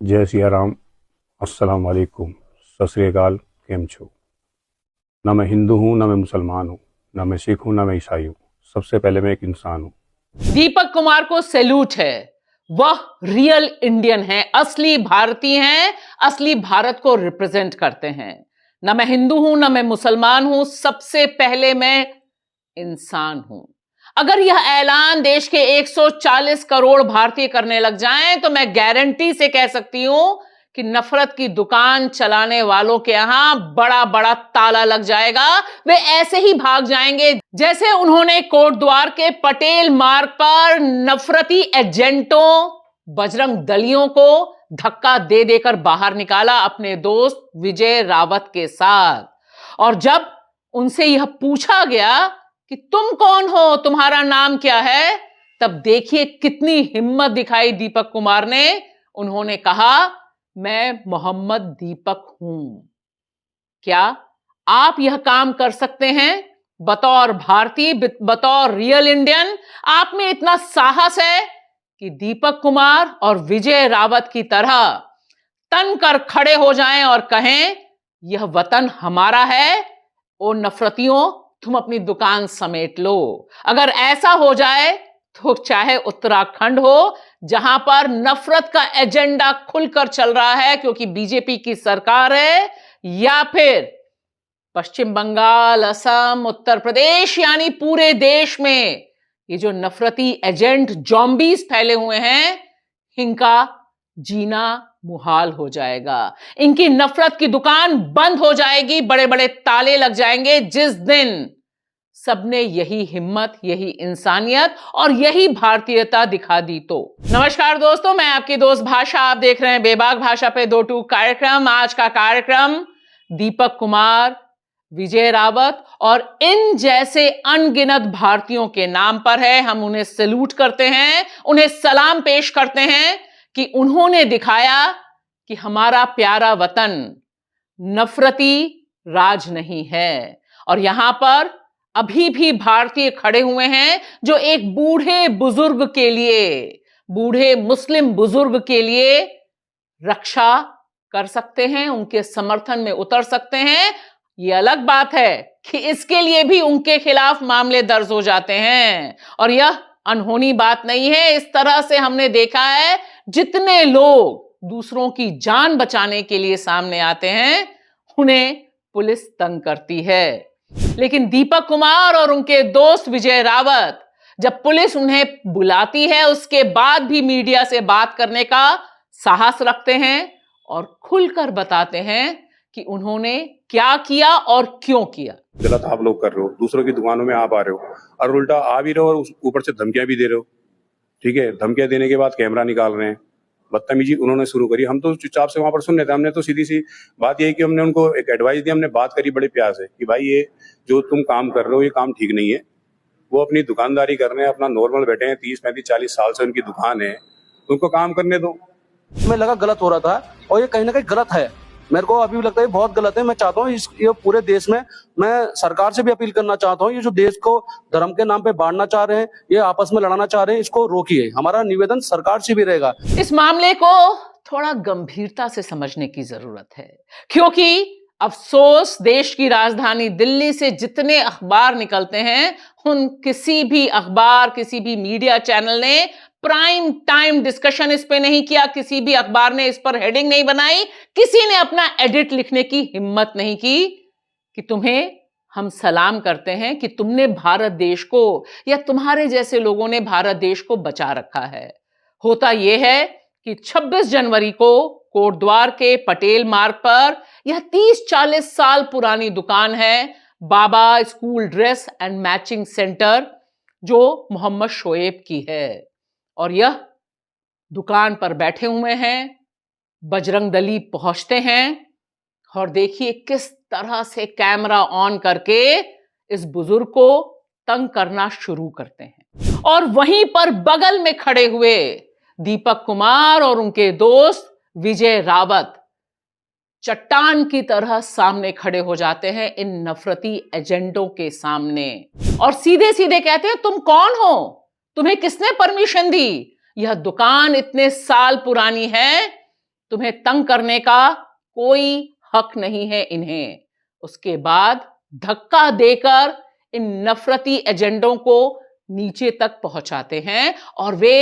जय सिया राम। अस्सलाम वालेकुम। सत श्री अकाल। केम छो। ना मैं हिंदू हूँ, ना मैं मुसलमान हूँ, ना मैं सिख हूँ, ना मैं ईसाई हूँ। सबसे पहले मैं एक इंसान हूँ। दीपक कुमार को सैल्यूट है। वह रियल इंडियन हैं, असली भारतीय हैं, असली भारत को रिप्रेजेंट करते हैं। ना मैं हिंदू हूं, ना मैं मुसलमान हूं, सबसे पहले मैं इंसान हूं। अगर यह ऐलान देश के 140 करोड़ भारतीय करने लग जाएं तो मैं गारंटी से कह सकती हूं कि नफरत की दुकान चलाने वालों के यहां बड़ा बड़ा ताला लग जाएगा। वे ऐसे ही भाग जाएंगे जैसे उन्होंने कोटद्वार के पटेल मार्ग पर नफरती एजेंटों, बजरंग दलियों को धक्का दे देकर बाहर निकाला अपने दोस्त विजय रावत के साथ। और जब उनसे यह पूछा गया कि तुम कौन हो, तुम्हारा नाम क्या है, तब देखिए कितनी हिम्मत दिखाई दीपक कुमार ने। उन्होंने कहा, मैं मोहम्मद दीपक हूं। क्या आप यह काम कर सकते हैं? बतौर भारतीय, बतौर रियल इंडियन, आप में इतना साहस है कि दीपक कुमार और विजय रावत की तरह तन कर खड़े हो जाएं और कहें, यह वतन हमारा है, ओ नफरतियों, तुम अपनी दुकान समेट लो। अगर ऐसा हो जाए तो चाहे उत्तराखंड हो, जहां पर नफरत का एजेंडा खुलकर चल रहा है क्योंकि बीजेपी की सरकार है, या फिर पश्चिम बंगाल, असम, उत्तर प्रदेश, यानी पूरे देश में ये जो नफरती एजेंट जॉम्बीज फैले हुए हैं, इनका जीना मुहाल हो जाएगा। इनकी नफरत की दुकान बंद हो जाएगी, बड़े बड़े ताले लग जाएंगे जिस दिन सबने यही हिम्मत, यही इंसानियत और यही भारतीयता दिखा दी तो। नमस्कार दोस्तों, मैं आपकी दोस्त भाषा, आप देख रहे हैं बेबाक भाषा पे 2 टूक कार्यक्रम। आज का कार्यक्रम दीपक कुमार, विजय रावत और इन जैसे अनगिनत भारतीयों के नाम पर है। हम उन्हें सैल्यूट करते हैं, उन्हें सलाम पेश करते हैं कि उन्होंने दिखाया कि हमारा प्यारा वतन नफरती राज नहीं है। और यहां पर अभी भी भारतीय खड़े हुए हैं जो एक बूढ़े बुजुर्ग के लिए, बूढ़े मुस्लिम बुजुर्ग के लिए रक्षा कर सकते हैं, उनके समर्थन में उतर सकते हैं। यह अलग बात है कि इसके लिए भी उनके खिलाफ मामले दर्ज हो जाते हैं, और यह अनहोनी बात नहीं है। इस तरह से हमने देखा है, जितने लोग दूसरों की जान बचाने के लिए सामने आते हैं, उन्हें पुलिस तंग करती है। लेकिन दीपक कुमार और उनके दोस्त विजय रावत, जब पुलिस उन्हें बुलाती है, उसके बाद भी मीडिया से बात करने का साहस रखते हैं और खुलकर बताते हैं कि उन्होंने क्या किया और क्यों किया। गलत आप लोग कर रहे हो, दूसरों की दुकानों में आप आ रहे हो और उल्टा आ भी रहे हो और ऊपर से धमकियां भी दे रहे हो। ठीक है, धमकियां देने के बाद कैमरा निकाल रहे हैं। बदतमीजी उन्होंने शुरू करी। हम तो चुपचाप से वहां पर सुन रहे थे। हमने तो सीधी सी बात यही कि हमने उनको एक एडवाइस दी, हमने बात करी बड़े प्यार से कि भाई ये जो तुम काम कर रहे हो ये काम ठीक नहीं है। वो अपनी दुकानदारी कर रहे हैं, अपना नॉर्मल बैठे हैं, 30 35 40 साल से उनकी दुकान है, उनको काम करने दो। में लगा गलत हो रहा था और ये कहीं ना कहीं गलत है। मेरे को अभी भी लगता है बहुत गलत है। मैं चाहता हूँ ये पूरे देश में, मैं सरकार से भी अपील करना चाहता हूँ, ये जो देश को धर्म के नाम पे बांटना चाह रहे हैं, ये आपस में लड़ाना चाह रहे हैं, इसको रोकिए। हमारा निवेदन सरकार से भी रहेगा। इस मामले को थोड़ा गंभीरता से समझने की जरूरत है, क्योंकि अफसोस देश की राजधानी दिल्ली से जितने अखबार निकलते हैं, उन किसी भी अखबार, किसी भी मीडिया चैनल ने प्राइम टाइम डिस्कशन इस पे नहीं किया, किसी भी अखबार ने इस पर हेडिंग नहीं बनाई, किसी ने अपना एडिट लिखने की हिम्मत नहीं की कि तुम्हें हम सलाम करते हैं कि तुमने भारत देश को, या तुम्हारे जैसे लोगों ने भारत देश को बचा रखा है। होता यह है कि 26 जनवरी को कोटद्वार के पटेल मार्ग पर यह 30-40 साल पुरानी दुकान है, Baba school dress and matching centre, जो मोहम्मद शोएब की है। और यह दुकान पर बैठे हुए हैं, बजरंग दली पहुंचते हैं और देखिए किस तरह से कैमरा ऑन करके इस बुजुर्ग को तंग करना शुरू करते हैं। और वहीं पर बगल में खड़े हुए दीपक कुमार और उनके दोस्त विजय रावत चट्टान की तरह सामने खड़े हो जाते हैं इन नफरती एजेंडों के सामने, और सीधे सीधे कहते हैं, तुम कौन हो, तुम्हें किसने परमिशन दी, यह दुकान इतने साल पुरानी है, तुम्हें तंग करने का कोई हक नहीं है इन्हें। उसके बाद धक्का देकर इन नफरती एजेंडों को नीचे तक पहुंचाते हैं और वे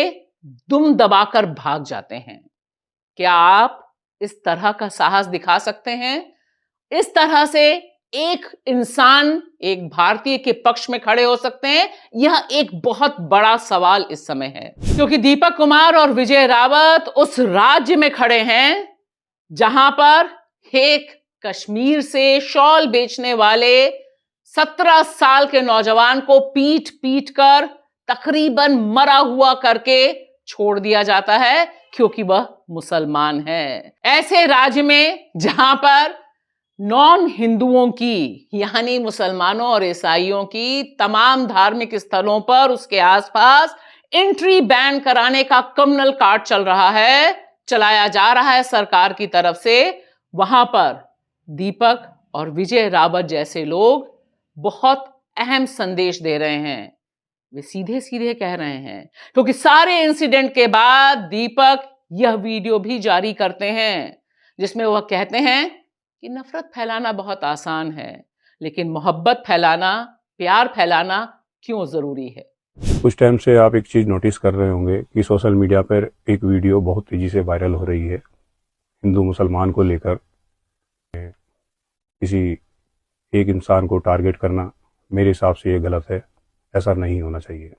दुम दबाकर भाग जाते हैं। क्या आप इस तरह का साहस दिखा सकते हैं? इस तरह से एक इंसान एक भारतीय के पक्ष में खड़े हो सकते हैं? यह एक बहुत बड़ा सवाल इस समय है, क्योंकि दीपक कुमार और विजय रावत उस राज्य में खड़े हैं जहां पर एक कश्मीर से शॉल बेचने वाले 17 साल के नौजवान को पीट पीट कर तकरीबन मरा हुआ करके छोड़ दिया जाता है क्योंकि वह मुसलमान है। ऐसे राज्य में जहां पर नॉन हिंदुओं की यानी मुसलमानों और ईसाइयों की तमाम धार्मिक स्थलों पर उसके आसपास एंट्री बैन कराने का क्रिमिनल कार्ड चलाया जा रहा है सरकार की तरफ से, वहां पर दीपक और विजय रावत जैसे लोग बहुत अहम संदेश दे रहे हैं। वे सीधे सीधे कह रहे हैं, क्योंकि सारे इंसिडेंट के बाद दीपक यह वीडियो भी जारी करते हैं जिसमें वह कहते हैं कि नफरत फैलाना बहुत आसान है, लेकिन मोहब्बत फैलाना, प्यार फैलाना क्यों जरूरी है। कुछ टाइम से आप एक चीज़ नोटिस कर रहे होंगे कि सोशल मीडिया पर एक वीडियो बहुत तेज़ी से वायरल हो रही है हिंदू मुसलमान को लेकर। किसी एक इंसान को टारगेट करना मेरे हिसाब से ये गलत है, ऐसा नहीं होना चाहिए,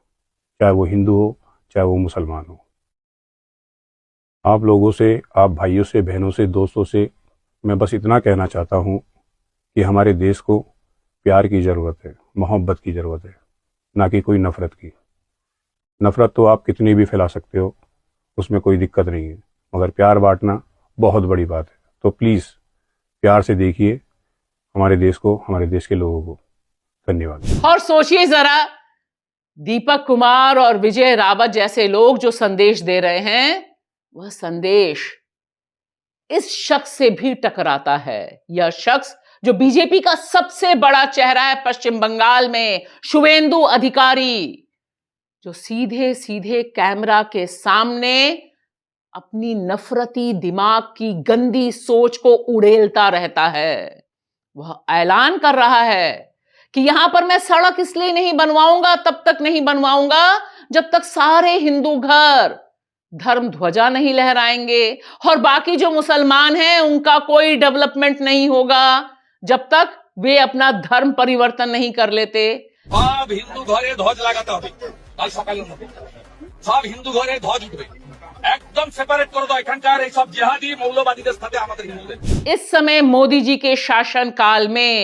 चाहे वो हिंदू हो चाहे वो मुसलमान हो। आप लोगों से, आप भाइयों से, बहनों से, दोस्तों से मैं बस इतना कहना चाहता हूँ कि हमारे देश को प्यार की ज़रूरत है, मोहब्बत की ज़रूरत है, ना कि कोई नफ़रत की। नफ़रत तो आप कितनी भी फैला सकते हो, उसमें कोई दिक्कत नहीं है, मगर प्यार बांटना बहुत बड़ी बात है। तो प्लीज़ प्यार से देखिए हमारे देश को, हमारे देश के लोगों को। धन्यवाद। और सोचिए जरा, दीपक कुमार और विजय रावत जैसे लोग जो संदेश दे रहे हैं, वह संदेश इस शख्स से भी टकराता है। यह शख्स जो बीजेपी का सबसे बड़ा चेहरा है पश्चिम बंगाल में, शुवेंदु अधिकारी, जो सीधे सीधे कैमरा के सामने अपनी नफरती दिमाग की गंदी सोच को उड़ेलता रहता है। वह ऐलान कर रहा है कि यहां पर मैं सड़क इसलिए नहीं बनवाऊंगा, तब तक नहीं बनवाऊंगा जब तक सारे हिंदू घर धर्म ध्वजा नहीं लहराएंगे, और बाकी जो मुसलमान हैं उनका कोई डेवलपमेंट नहीं होगा जब तक वे अपना धर्म परिवर्तन नहीं कर लेते। सब हिंदू घरे ध्वज लागाते হবে কাল সকালের মধ্যে সব হিন্দু ঘরে ধ্বজ উঠবে একদম সেপারেট করে দাও এখানকার এই সব জিহাদি মৌলবাদীদের সাথে আমাদের হিন্দুদের। इस समय मोदी जी के शासन काल में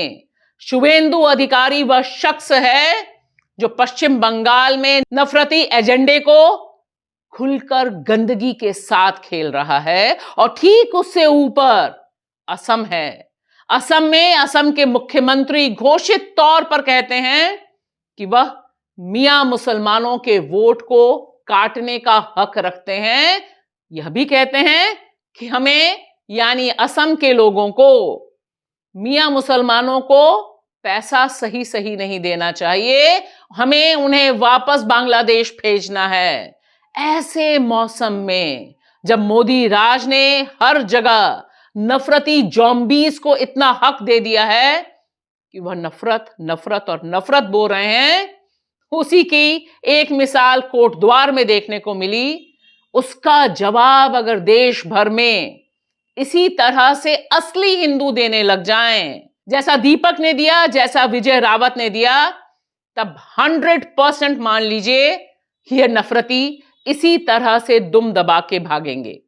शुवेंदु अधिकारी वह शख्स है जो पश्चिम बंगाल में नफरती एजेंडे को खुलकर गंदगी के साथ खेल रहा है। और ठीक उससे ऊपर असम है। असम में असम के मुख्यमंत्री घोषित तौर पर कहते हैं कि वह मियां मुसलमानों के वोट को काटने का हक रखते हैं। यह भी कहते हैं कि हमें यानी असम के लोगों को, मियां मुसलमानों को पैसा सही सही नहीं देना चाहिए, हमें उन्हें वापस बांग्लादेश भेजना है। ऐसे मौसम में जब मोदी राज ने हर जगह नफरती जॉम्बीज को इतना हक दे दिया है कि वह नफरत नफरत और नफरत बोल रहे हैं, उसी की एक मिसाल कोटद्वार में देखने को मिली। उसका जवाब अगर देश भर में इसी तरह से असली हिंदू देने लग जाएं, जैसा दीपक ने दिया, जैसा विजय रावत ने दिया, तब 100% मान लीजिए यह नफरती इसी तरह से दुम दबा के भागेंगे।